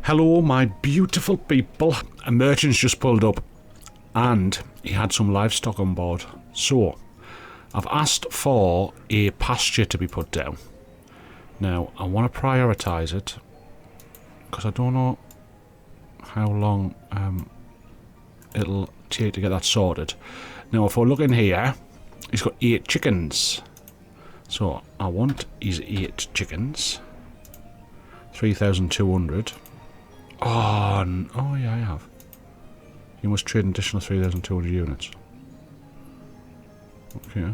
Hello, my beautiful people. A merchant's just pulled up and he had some livestock on board. So, I've asked for a pasture to be put down. Now, I want to prioritise it because I don't know how long it'll take to get that sorted. Now, if we're looking here, he's got 8 chickens. So, I want his 8 chickens. 3,200. Oh, oh yeah, I have. You must trade an additional 3,200 units. Okay.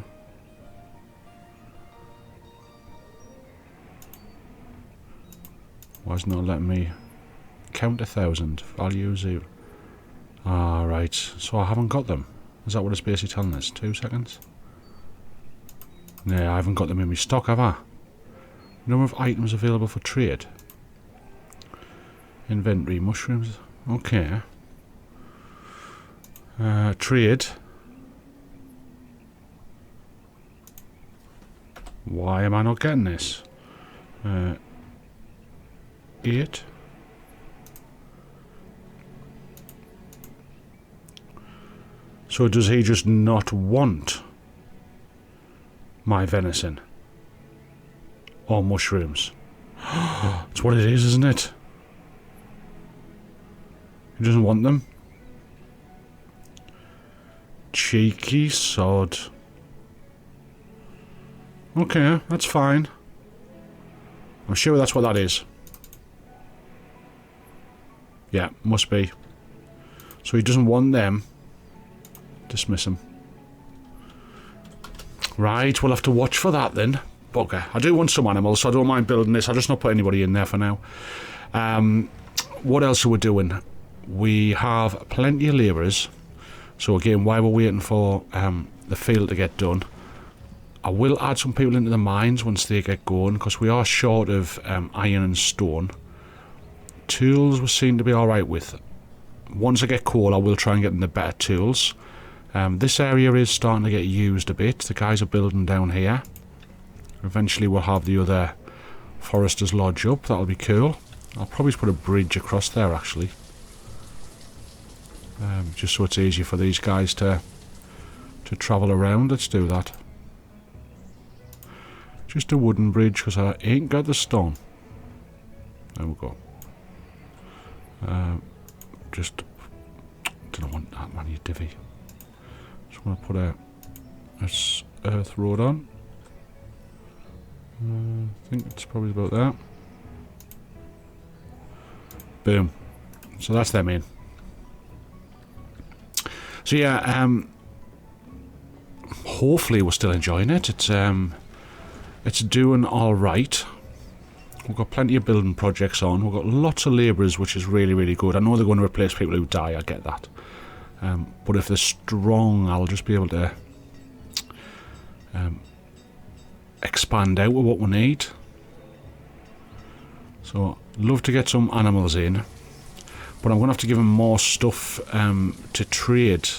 Why is it not letting me count 1,000? Value 0. Ah, right. So I haven't got them. Is that what it's basically telling us? 2 seconds? No, I haven't got them in my stock, have I? Number of items available for trade. Inventory, mushrooms. Okay. Trade. Why am I not getting this? 8. So does he just not want my venison? Or mushrooms? That's what it is, isn't it? He doesn't want them. Cheeky sod. Okay, that's fine. I'm sure that's what that is. Yeah, must be. So he doesn't want them. Dismiss him. Right, we'll have to watch for that then. Bugger. I do want some animals, so I don't mind building this. I'll just not put anybody in there for now. What else are we doing? We have plenty of labourers. So again, while we're waiting for the field to get done, I will add some people into the mines once they get going, because we are short of iron and stone. Tools we seem to be alright with. Once I get coal, I will try and get them the better tools. This area is starting to get used a bit. The guys are building down here. Eventually we'll have the other Forester's Lodge up. That'll be cool. I'll probably put a bridge across there actually. Just so it's easier for these guys to travel around. Let's do that. Just a wooden bridge because I ain't got the stone. There we go. Just don't want that many divvy. Just want to put a earth road on. I think it's probably about that. Boom. So that's them in. So yeah, hopefully we're still enjoying it. It's doing all right. We've got plenty of building projects on. We've got lots of labourers, which is really, really good. I know they're going to replace people who die. I get that. But if they're strong, I'll just be able to expand out with what we need. So, love to get some animals in. But I'm going to have to give them more stuff to trade.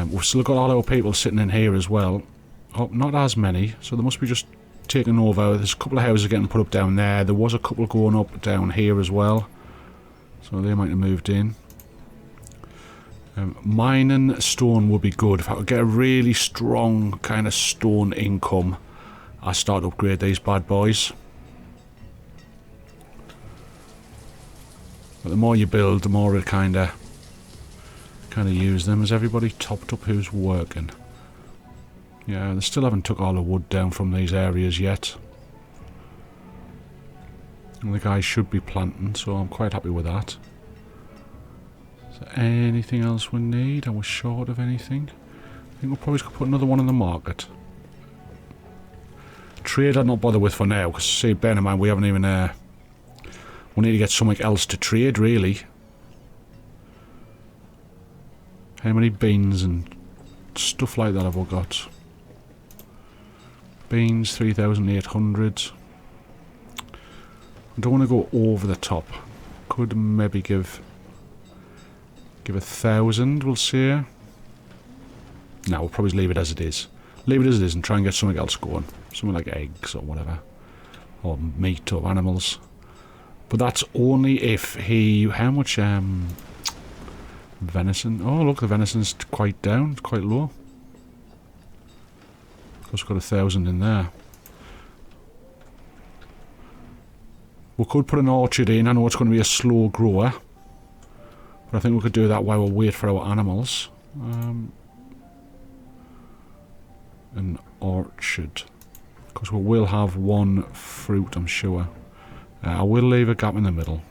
We've still got all our people sitting in here as well. Oh, not as many. So they must be just taking over. There's a couple of houses getting put up down there. There was a couple going up down here as well. So they might have moved in. Mining stone would be good. If I could get a really strong kind of stone income, I start to upgrade these bad boys. But the more you build, the more it kind of use them. Has everybody topped up who's working? Yeah, they still haven't took all the wood down from these areas yet. And the guys should be planting, so I'm quite happy with that. Is there anything else we need? Are we short of anything? I think we'll probably just put another one in the market. Trade I'd not bother with for now, because see, bear in mind we haven't even... we need to get something else to trade, really. How many beans and stuff like that have we got? Beans, 3,800. I don't want to go over the top. Could maybe give 1,000, we'll see. No, we'll probably leave it as it is. Leave it as it is and try and get something else going. Something like eggs or whatever. Or meat or animals. But that's only if he... How much venison? Oh, look, the venison's quite down. It's quite low. It's got 1,000 in there. We could put an orchard in. I know it's going to be a slow grower. But I think we could do that while we wait for our animals. An orchard. Because we will have one fruit, I'm sure. I will leave a gap in the middle.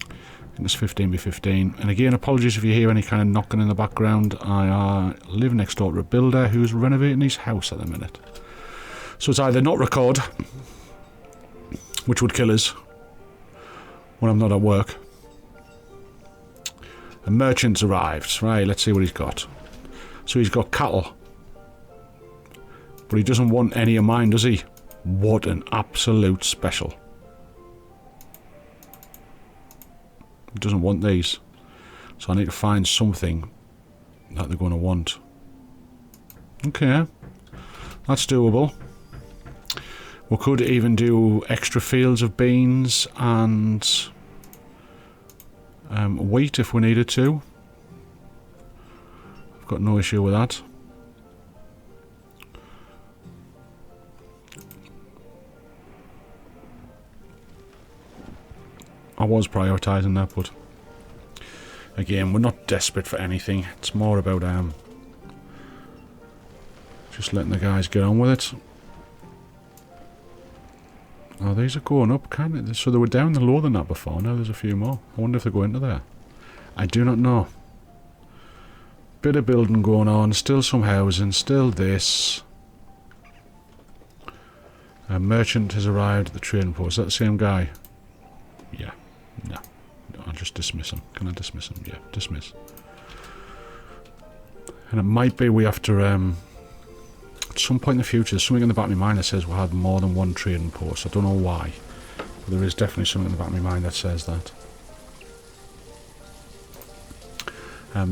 I think it's 15 by 15. And again, apologies if you hear any kind of knocking in the background. I live next door to a builder who's renovating his house at the minute. So it's either not record, which would kill us when I'm not at work. A merchant's arrived. Right, let's see what he's got. So he's got cattle. But he doesn't want any of mine, does he? What an absolute special. He doesn't want these. So I need to find something that they're going to want. Okay. That's doable. We could even do extra fields of beans and wheat if we needed to. I've got no issue with that. I was prioritising that, but again, we're not desperate for anything. It's more about just letting the guys get on with it. Oh, these are going up, can't they? So they were down the lower than that before. Now there's a few more. I wonder if they go into there. I do not know. Bit of building going on. Still some housing. Still this. A merchant has arrived at the trading post. Is that the same guy? Yeah. No. I'll just dismiss him. Can I dismiss him? Yeah, dismiss. And it might be we have to, at some point in the future, there's something in the back of my mind that says we'll have more than one trading post. I don't know why. But there is definitely something in the back of my mind that says that.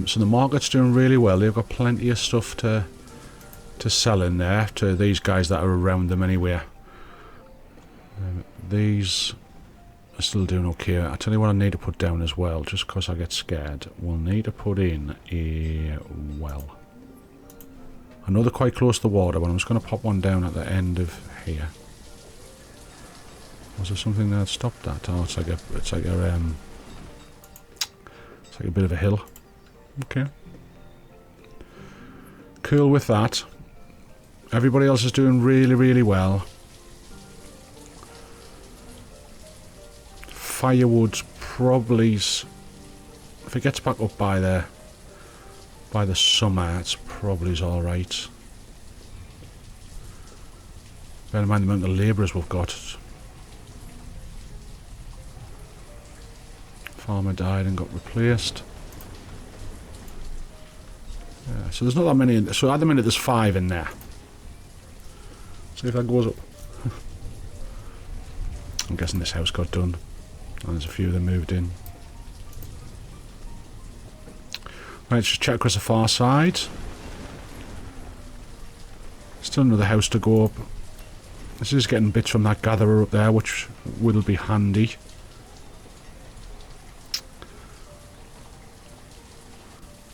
So the market's doing really well. They've got plenty of stuff to sell in there to these guys that are around them anyway. These are still doing okay. I tell you what I need to put down as well, just because I get scared. We'll need to put in a well. I know they're quite close to the water, but I'm just going to pop one down at the end of here. Was there something that stopped that? Oh, it's like a bit of a hill. Okay. Cool with that. Everybody else is doing really, really well. Firewood's probably, if it gets back up by the summer, it's probably alright. Bear in mind the amount of labourers we've got. Farmer died and got replaced. Yeah, so there's not that many in, so at the minute there's 5 in there. See if that goes up. I'm guessing this house got done. And there's a few that moved in. Right, let's just check across the far side. Still another house to go up. This is getting bits from that gatherer up there, which will be handy.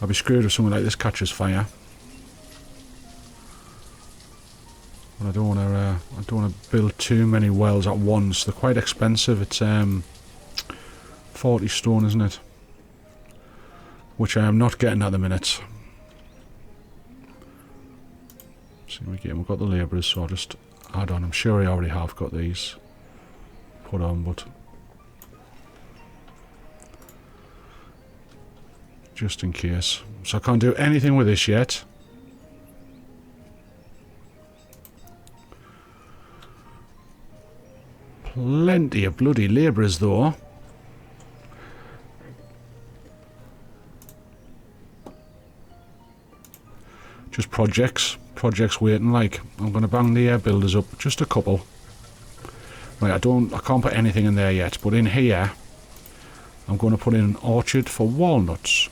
I'll be screwed if something like this catches fire. But I don't want to build too many wells at once. They're quite expensive. It's 40 stone, isn't it? Which I am not getting at the minute. See, we've got the labourers, so I'll just add on. I'm sure I already have got these put on, but just in case. So I can't do anything with this yet. Plenty of bloody labourers though. Just projects waiting. Like, I'm going to bang the builders up, just a couple. Right, I can't put anything in there yet, but in here I'm going to put in an orchard for walnuts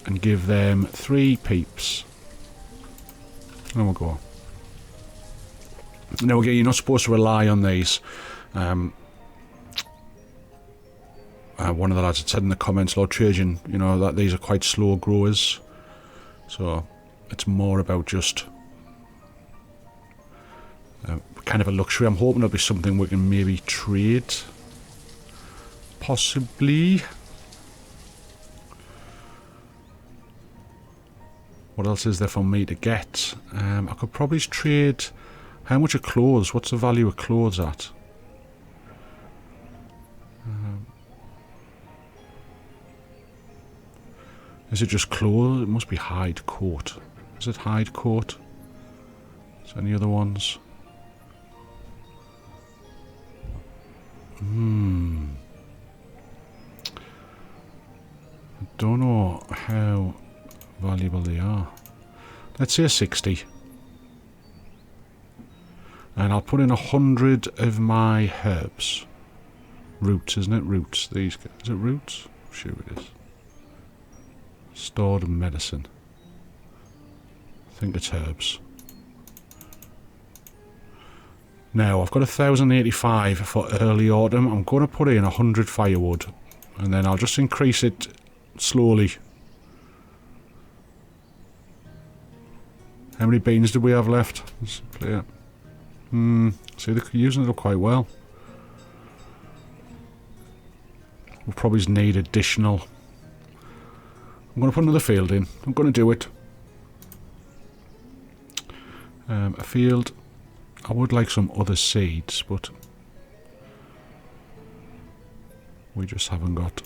and give them 3 peeps. There we go. Now again, you're not supposed to rely on these. one of the lads had said in the comments, Lord Trajan, you know, that these are quite slow growers. So it's more about just kind of a luxury. I'm hoping it'll be something we can maybe trade. Possibly. What else is there for me to get? I could probably trade... How much are clothes? What's the value of clothes at? Is it just clothes? It must be hide coat. Is it hide coat? Is there any other ones? I don't know how valuable they are. Let's say 60. And I'll put in 100 of my herbs. Roots, isn't it? Roots. These guys. Is it roots? Sure it is. Stored medicine. I think it's herbs. Now, I've got 1,085 for early autumn. I'm going to put in 100 firewood. And then I'll just increase it slowly. How many beans do we have left? Let's play it. See, they're using it up quite well. We'll probably need additional. I'm going to put another field in. I'm going to do it. A field. I would like some other seeds, but we just haven't got.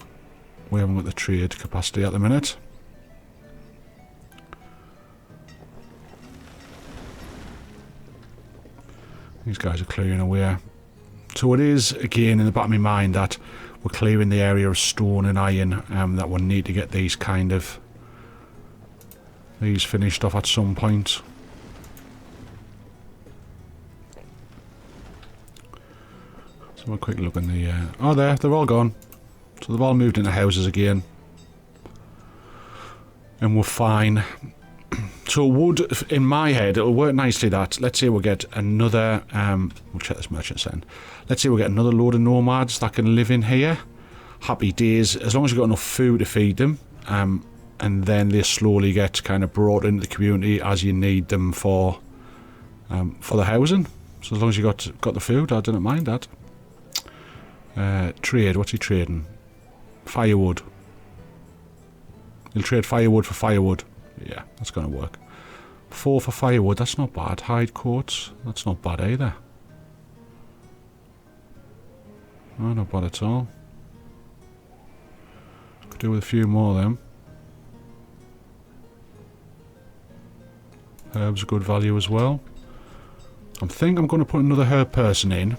We haven't got the trade capacity at the minute. These guys are clearing away. So it is, again, in the back of my mind that we're clearing the area of stone and iron, that we'll need to get these kind of... these finished off at some point. So we'll quick look in the... oh, they're all gone. So they've all moved into houses again. And we're fine. So it would, in my head, it'll work nicely that, let's say we get another, we'll check this merchant send. Let's say we get another load of nomads that can live in here. Happy days, as long as you've got enough food to feed them. And then they slowly get kind of brought into the community as you need them for the housing. So as long as you got the food, I didn't mind that. Trade, what's he trading? Firewood. He'll trade firewood for firewood. Yeah, that's going to work. 4 for firewood, that's not bad. Hide coats, that's not bad either. No, not bad at all. Could do with a few more of them. Herbs are good value as well. I think I'm going to put another herb person in.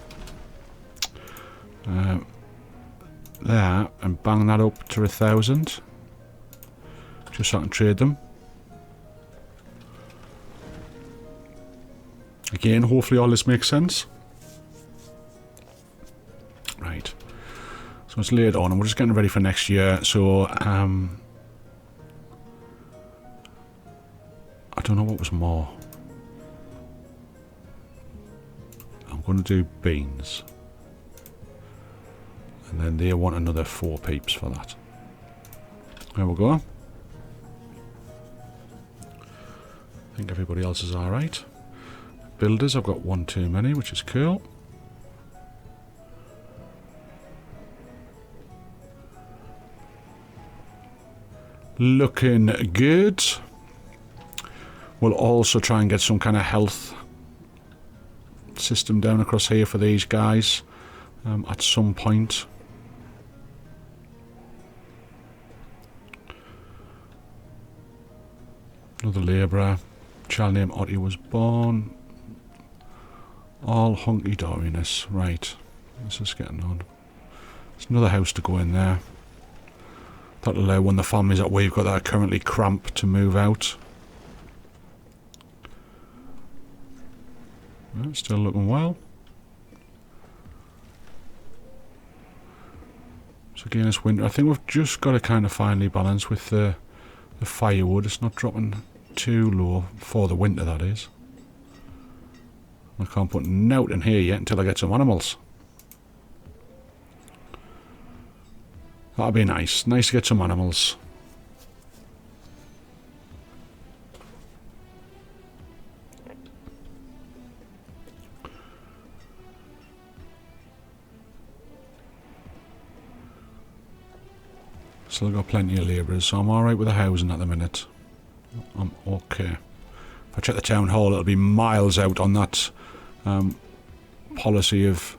There, and bang that up to 1,000. Just so I can trade them. Again, hopefully all this makes sense. Right. So it's late on and we're just getting ready for next year. So, I don't know what was more. I'm going to do beans. And then they want another 4 peeps for that. There we go. I think everybody else is alright. Builders, I've got 1 too many, which is cool. Looking good. We'll also try and get some kind of health system down across here for these guys at some point. Another labourer. Child named Otti was born. All hunky-doriness. Right. This is getting on. There's another house to go in there. That'll allow one of the families that we've got that are currently cramped to move out. Well, still looking well. So again, it's winter. I think we've just got to kind of finely balance with the firewood. It's not dropping too low for the winter, that is. I can't put note in here yet until I get some animals. That'd be nice. Nice to get some animals. Still got plenty of labourers, so I'm alright with the housing at the minute. I'm okay. If I check the town hall, it'll be miles out on that policy of...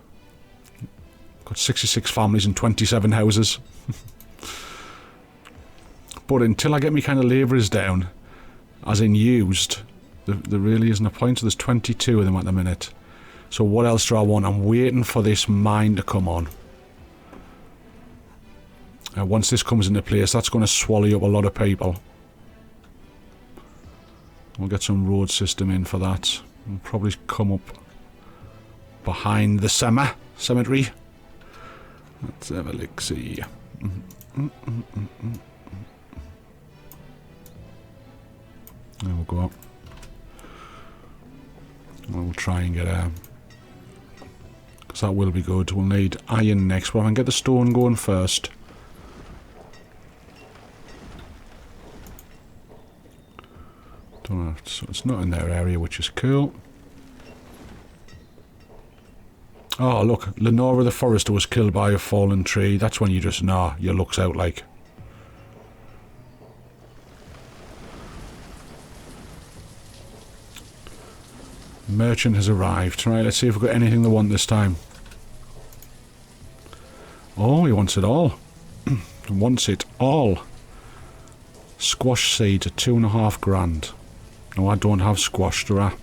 got 66 families and 27 houses. But until I get me kind of labourers down, as in used, there really isn't a point. So there's 22 of them at the minute. So what else do I want? I'm waiting for this mine to come on. Once this comes into place, that's going to swallow up a lot of people. We'll get some road system in for that. We'll probably come up behind the cemetery. Let's have a look, see. There we go. We'll try and get a... because that will be good. We'll need iron next, but I can get the stone going first. Don't know, so it's not in their area, which is cool. Oh, look, Lenora the Forester was killed by a fallen tree. That's when you just know your luck's out, like. Merchant has arrived. Right, let's see if we've got anything they want this time. Oh, he wants it all. He wants it all. Squash seeds at 2.5 grand. No, I don't have squash, do I?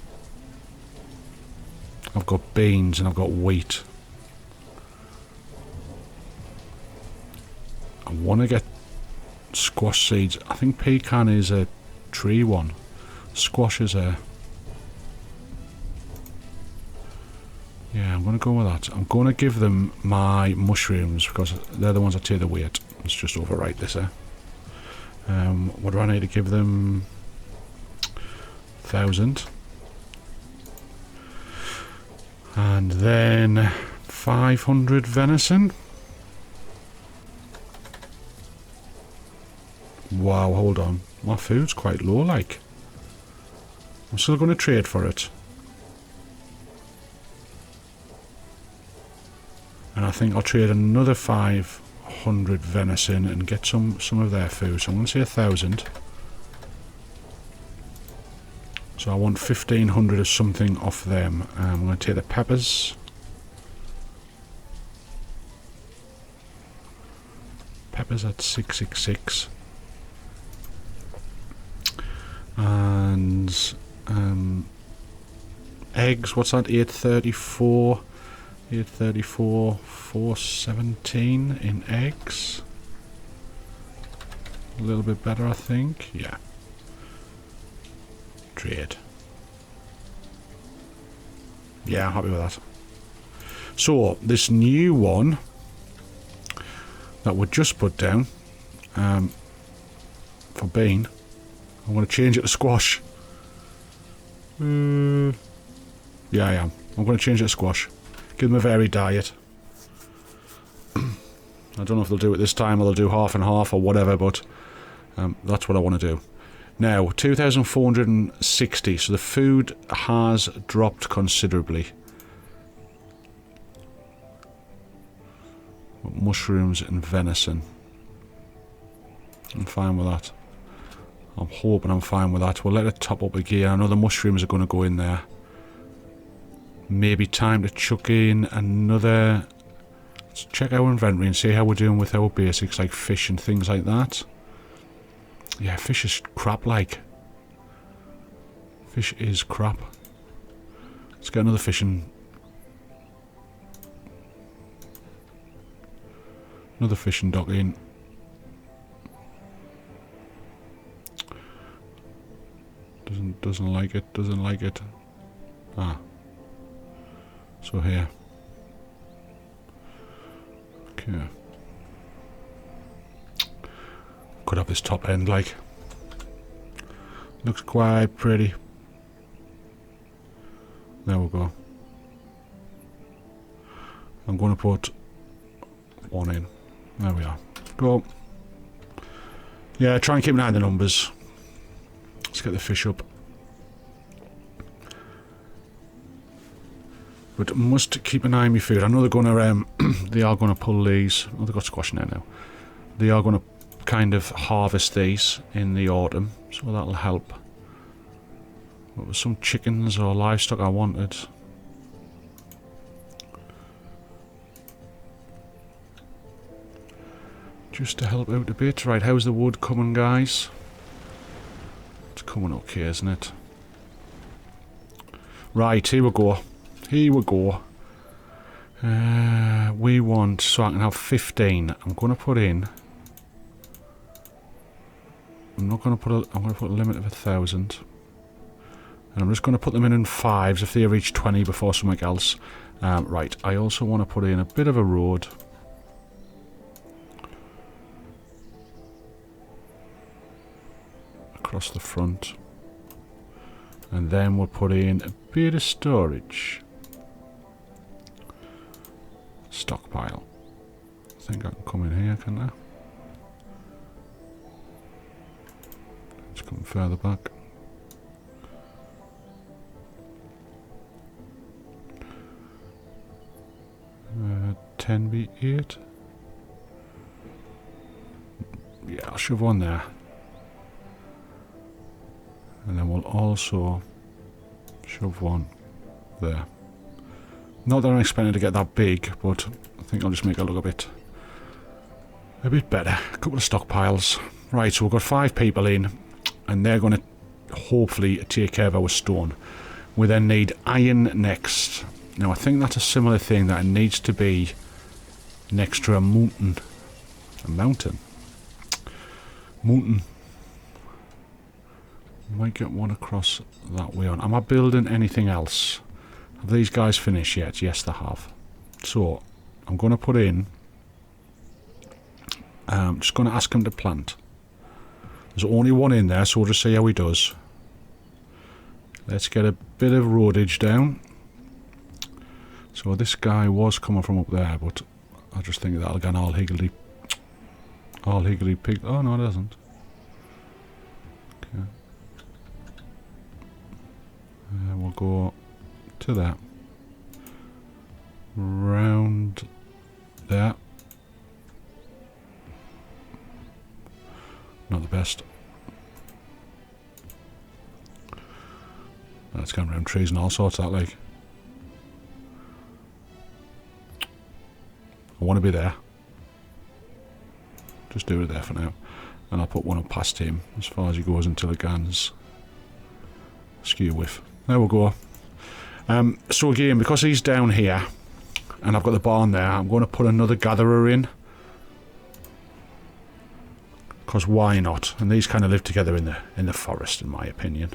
I've got beans and I've got wheat. I want to get squash seeds. I think pecan is a tree one. Squash is a... yeah, I'm going to go with that. I'm going to give them my mushrooms because they're the ones that take the weight. Let's just overwrite this, eh? What do I need to give them? 1,000. And then 500 venison. Wow, hold on. My food's quite low, like. I'm still going to trade for it. And I think I'll trade another 500 venison and get some of their food. So I'm going to say 1,000. So I want 1,500 of something off them. I'm going to take the peppers. Peppers at 666. And eggs, what's that? 834. 834, 417 in eggs. A little bit better, I think. Yeah. Trade. Yeah, I'm happy with that. So, this new one that we just put down for bean, I'm going to change it to squash. Yeah, I am. I'm going to change it to squash. Give them a varied diet. I don't know if they'll do it this time or they'll do half and half or whatever, but that's what I want to do. Now, 2,460, so the food has dropped considerably. Mushrooms and venison. I'm fine with that. I'm hoping I'm fine with that. We'll let it top up again. I know the mushrooms are going to go in there. Maybe time to chuck in another... let's check our inventory and see how we're doing with our basics like fish and things like that. Yeah, fish is crap, like. Fish is crap. Let's get another fishing... another fishing dock in. Doesn't like it, doesn't like it. Ah. So here. Okay. Could have this top end, like. Looks quite pretty. There we go. I'm going to put one in. There we are. Go. Yeah, try and keep an eye on the numbers. Let's get the fish up. But must keep an eye on my food. I know they're gonna they are gonna pull these. Oh, they've got squash in there now. They are gonna kind of harvest these in the autumn, so that'll help. What was some chickens or livestock I wanted? Just to help out a bit. Right, how's the wood coming, guys? It's coming okay, isn't it? Right, here we go. Here we go. We want, so I can have 15. I'm going to put in. I'm not going to put a. I'm going to put a limit of 1,000. And I'm just going to put them in fives if they reach 20 before something else. Right, I also want to put in a bit of a road. Across the front. And then we'll put in a bit of storage. Stockpile. I think I can come in here, can I? Let's come further back. Uh, 10b8. Yeah, I'll shove one there. And then we'll also shove one there. Not that I'm expecting to get that big, but I think I'll just make it look a bit better. A couple of stockpiles. Right, so we've got 5 people in, and they're going to hopefully take care of our stone. We then need iron next. Now I think that's a similar thing, that it needs to be next to a mountain. A mountain? Mountain. Might get one across that way on. Am I building anything else? Have these guys finished yet? Yes, they have. So, I'm going to put in... just going to ask him to plant. There's only one in there, so we'll just see how he does. Let's get a bit of roadage down. So this guy was coming from up there, but I just think that'll get all higgledy pig. Oh no, it doesn't. Okay. We'll go to that. Round there. Not the best. That's going around trees and all sorts, that like. I want to be there. Just do it there for now. And I'll put one up past him as far as he goes until it gans. Skew whiff. There we go. So again, because he's down here and I've got the barn there, I'm going to put another gatherer in. Because why not? And these kind of live together in the forest, in my opinion.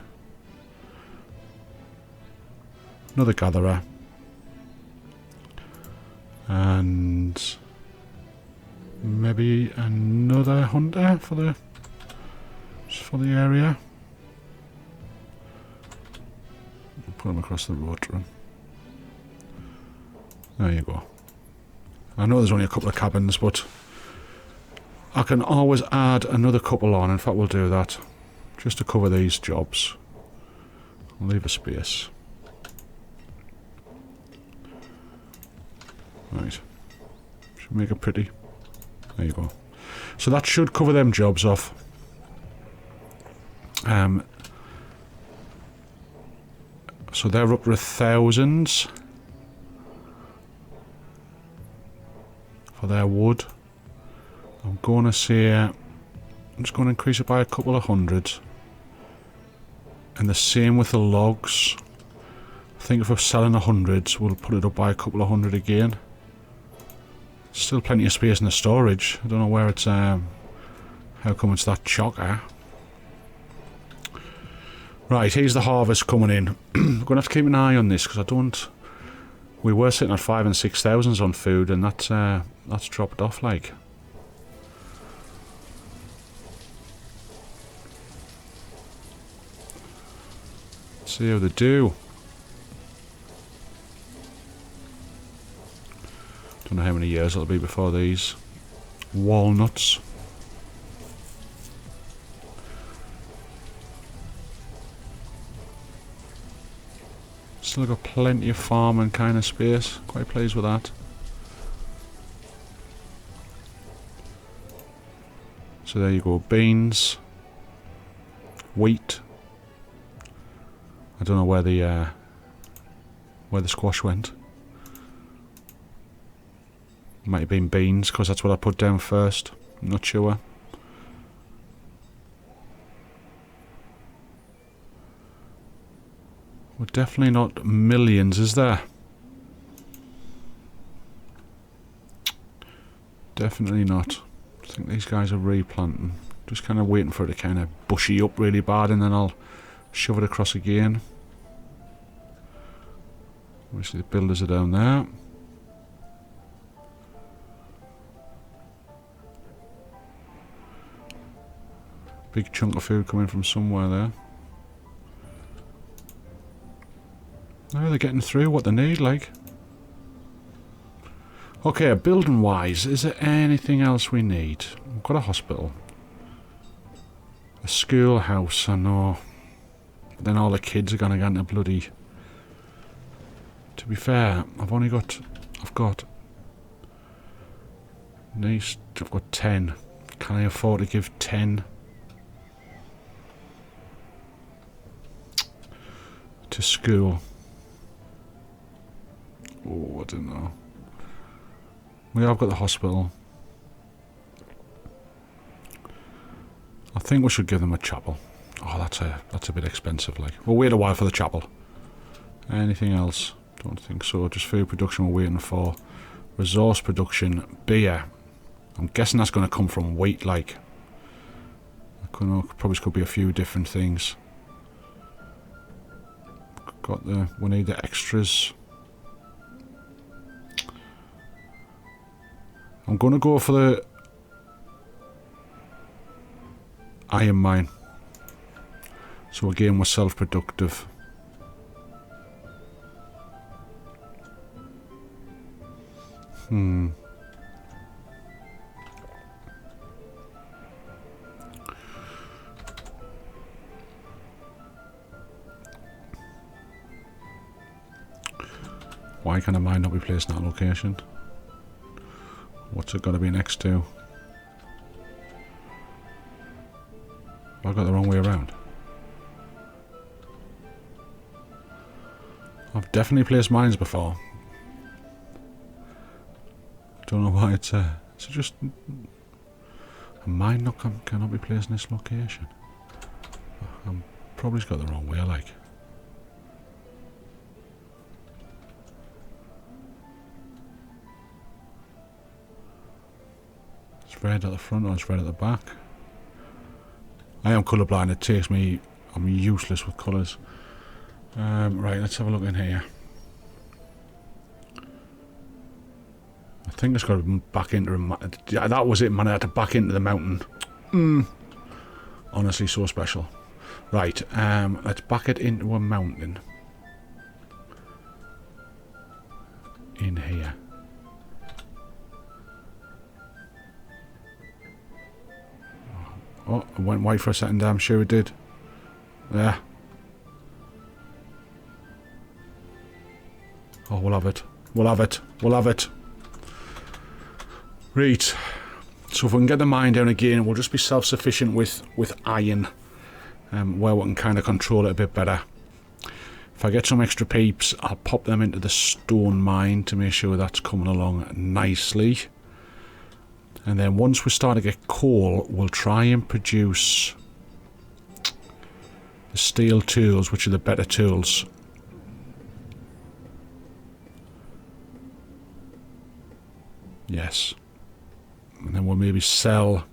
Another gatherer. And maybe another hunter for the area. Put him across the road to him. There you go. I know there's only a couple of cabins, but I can always add another couple on. In fact, we'll do that just to cover these jobs. I'll leave a space. Right. Should make it pretty. There you go. So that should cover them jobs off. So they're up to 1,000 for their wood. I'm going to say, I'm just going to increase it by a couple of hundred. And the same with the logs. I think if we're selling 100, we'll put it up by a couple of hundred again. Still plenty of space in the storage. I don't know where it's, how come it's that chocker. Right, here's the harvest coming in. I'm going to have to keep an eye on this because I don't... We were sitting at 5,000 and 6,000 on food, and that's dropped off like. Let's see how they do. Don't know how many years it'll be before these walnuts. Still got plenty of farming kind of space. Quite pleased with that. So there you go. Beans. Wheat. I don't know where the squash went. Might have been beans, because that's what I put down first. I'm not sure. We're definitely not millions, is there? Definitely not. I think these guys are replanting. Just kind of waiting for it to kind of bushy up really bad, and then I'll shove it across again. Obviously the builders are down there. Big chunk of food coming from somewhere there. Oh, they're getting through what they need, like. Okay, building wise, is there anything else we need? We've got a hospital. A schoolhouse, I know. But then all the kids are gonna get into bloody... To be fair, I've got 10. Can I afford to give 10 to school? Oh, I don't know. We have got the hospital. I think we should give them a chapel. Oh, that's a bit expensive, like. We'll wait a while for the chapel. Anything else? Don't think so. Just food production we're waiting for. Resource production. Beer. I'm guessing that's going to come from wheat, like. Probably could be a few different things. We need the extras. I'm going to go for the iron mine. So again, we're self-productive. Why can a mine not be placed in that location? What's it got to be next to? Have I got the wrong way around? I've definitely placed mines before. Don't know why it's just a mine cannot be placed in this location. I'm probably got the wrong way, like. It's red at the front or it's red at the back. I am colourblind. It takes me. I'm useless with colours. Right, let's have a look in here. I think it's got to be back into that was it, man. I had to back into the mountain. Honestly, so special. Right, let's back it into a mountain. In here. Oh, it went white for a second. I'm sure it did. There. Oh, we'll have it. We'll have it. We'll have it. Right. So if we can get the mine down again, we'll just be self-sufficient with iron. Where we can kind of control it a bit better. If I get some extra peeps, I'll pop them into the stone mine to make sure that's coming along nicely. And then once we start to get coal, we'll try and produce the steel tools, which are the better tools. Yes. And then we'll maybe sell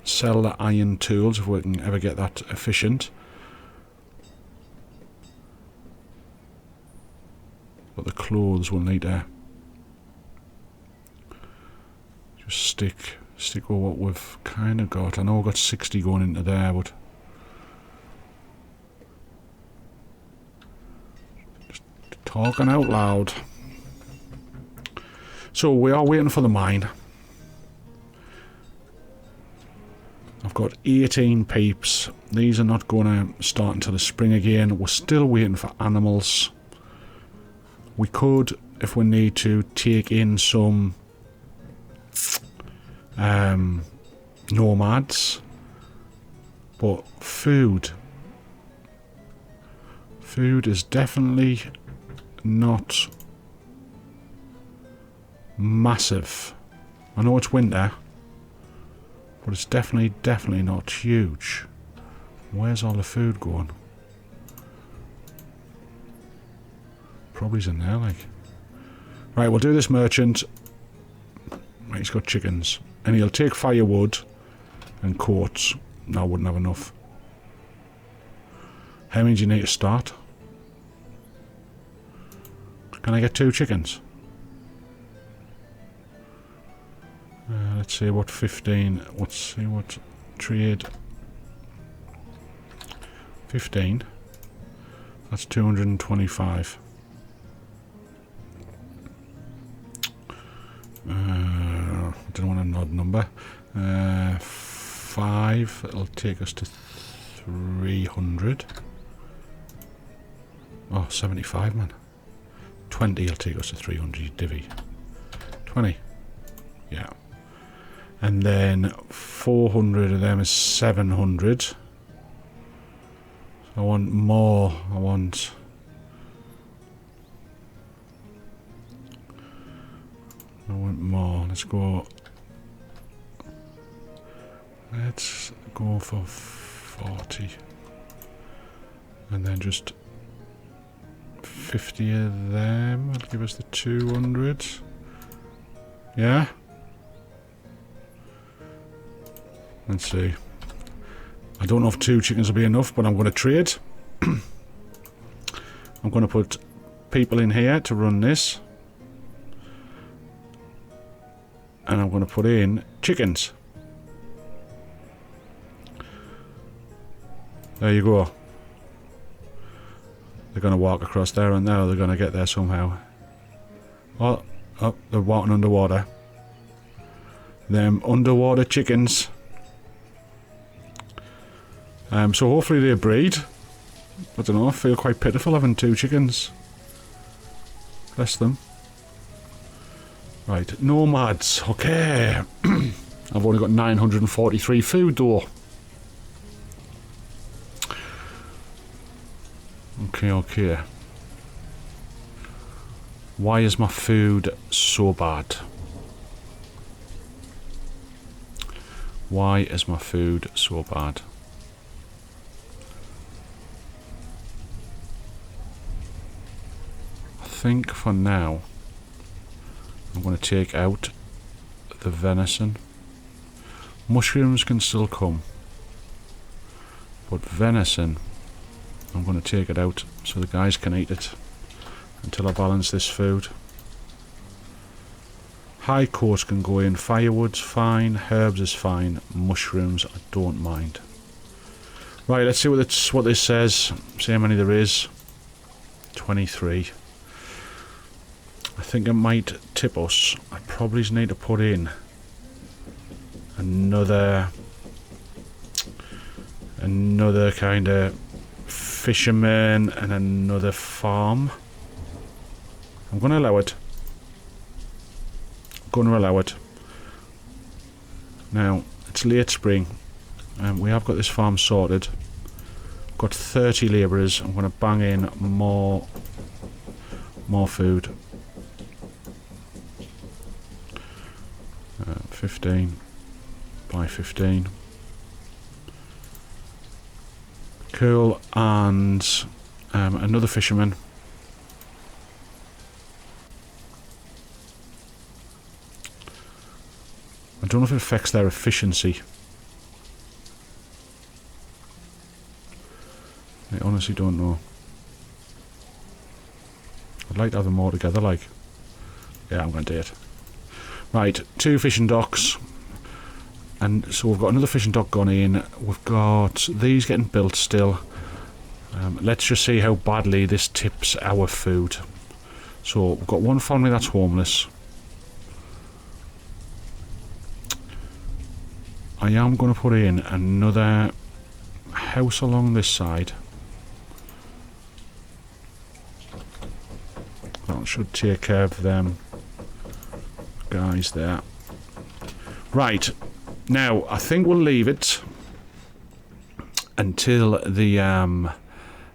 the iron tools if we can ever get that efficient. But the clothes will need to just stick with what we've kind of got. I know we've got 60 going into there, but just talking out loud. So we are waiting for the mine. got 18 peeps. These are not going to start until the spring again. We're still waiting for animals. We could, if we need to, take in some nomads. But food is definitely not massive. I know it's winter, but it's definitely not huge. Where's all the food going? Probably's in there, like. Right, we'll do this merchant. Right, he's got chickens. And he'll take firewood and coats. No, I wouldn't have enough. How many do you need to start? Can I get 2 chickens? Let's see what 15. Let's see what trade. 15. That's 225. I don't want an odd number. 5. It'll take us to 300. Oh, 75, man. 20 will take us to 300, you divvy. 20. Yeah. And then 400 of them is 700. So I want more. I want more. Let's go for 40. And then just 50 of them. That'll give us the 200. Yeah? Let's see. I don't know if 2 chickens will be enough, but I'm going to trade. I'm going to put people in here to run this. And I'm going to put in chickens. There you go. They're going to walk across there and now they're going to get there somehow. Oh, they're walking underwater. Them underwater chickens. So hopefully they breed. I don't know, I feel quite pitiful having 2 chickens. Bless them. Right, nomads. Okay. I've only got 943 food though. Okay. Why is my food so bad? Why is my food so bad? I think for now I'm going to take out the venison. Mushrooms can still come, but venison, I'm going to take it out so the guys can eat it until I balance this food. High course can go in, firewood's fine, herbs is fine, mushrooms I don't mind. Right, let's see what this says. See how many there is. 23. I think it might tip us. I probably need to put in another kind of fisherman and another farm. I'm going to allow it. Now, it's late spring. We have got this farm sorted. Got 30 labourers. I'm going to bang in more food. 15 by 15. Cool, and another fisherman. I don't know if it affects their efficiency. I honestly don't know. I'd like to have them all together, like. Yeah, I'm going to do it. Right, 2 fishing docks. And so we've got another fishing dock gone in. We've got these getting built still. Let's just see how badly this tips our food. So we've got one family that's homeless. I am going to put in another house along this side. That should take care of them guys there. Right, now I think we'll leave it until the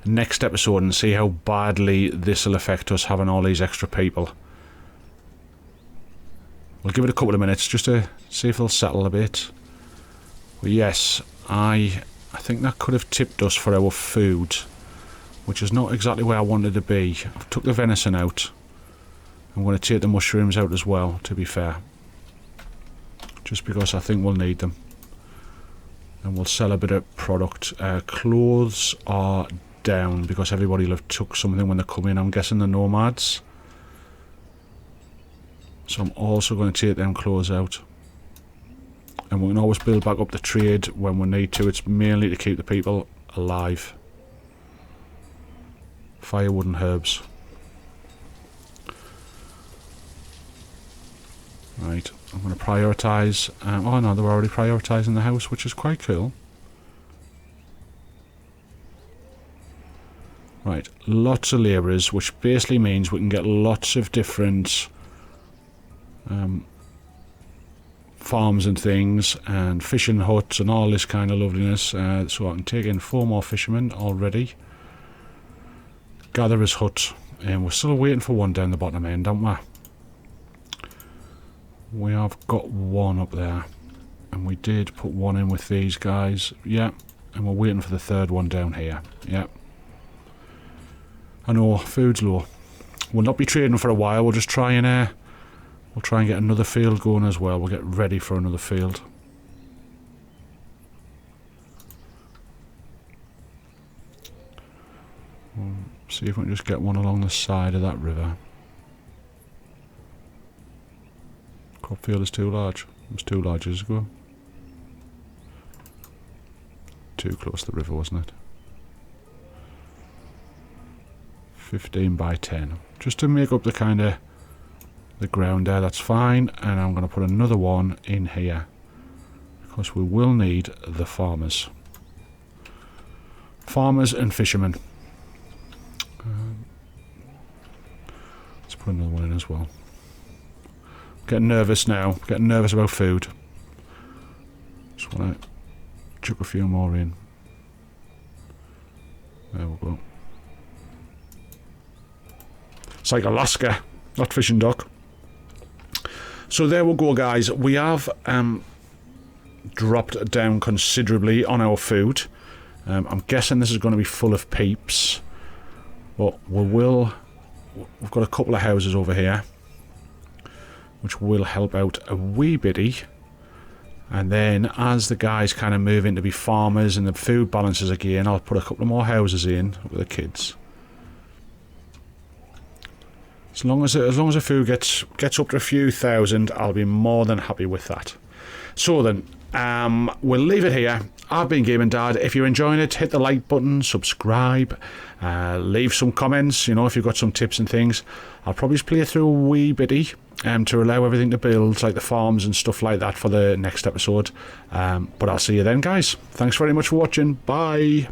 next episode and see how badly this will affect us having all these extra people. We'll give it a couple of minutes just to see if they'll settle a bit. But yes, I think that could have tipped us for our food, which is not exactly where I wanted to be. I've took the venison out. I'm going to take the mushrooms out as well, to be fair. Just because I think we'll need them. And we'll sell a bit of product. Clothes are down because everybody will have took something when they come in. I'm guessing the nomads. So I'm also going to take them clothes out. And we can always build back up the trade when we need to. It's mainly to keep the people alive. Firewood and herbs. Right, I'm going to prioritise. Oh no, they're already prioritising the house, which is quite cool. Right, lots of labourers, which basically means we can get lots of different farms and things, and fishing huts and all this kind of loveliness. So I can take in 4 more fishermen already. Gatherer's hut, and we're still waiting for one down the bottom end, aren't we? We have got one up there, and we did put one in with these guys, yeah, and we're waiting for the third one down here, yeah. I know, food's low. We'll not be trading for a while, we'll just try and get another field going as well. We'll get ready for another field. We'll see if we can just get one along the side of that river. Crop field is too large. It was too large years ago. Too close to the river, wasn't it? 15 by 10. Just to make up the kind of the ground there, that's fine. And I'm going to put another one in here, because we will need the farmers. Farmers and fishermen. Let's put another one in as well. Getting nervous now. Getting nervous about food. Just want to chuck a few more in. There we go. It's like Alaska, not fishing dock. So there we go, guys. We have dropped down considerably on our food. I'm guessing this is going to be full of peeps. But we've got a couple of houses over here, which will help out a wee bitty. And then as the guys kind of move in to be farmers and the food balances again, I'll put a couple more houses in with the kids. As long as the food gets up to a few thousand, I'll be more than happy with that. So then, we'll leave it here. I've been Gaming Dad. If you're enjoying it, hit the like button, subscribe, leave some comments, you know, if you've got some tips and things. I'll probably just play through a wee bitty to allow everything to build, like the farms and stuff like that, for the next episode. But I'll see you then, guys. Thanks very much for watching. Bye.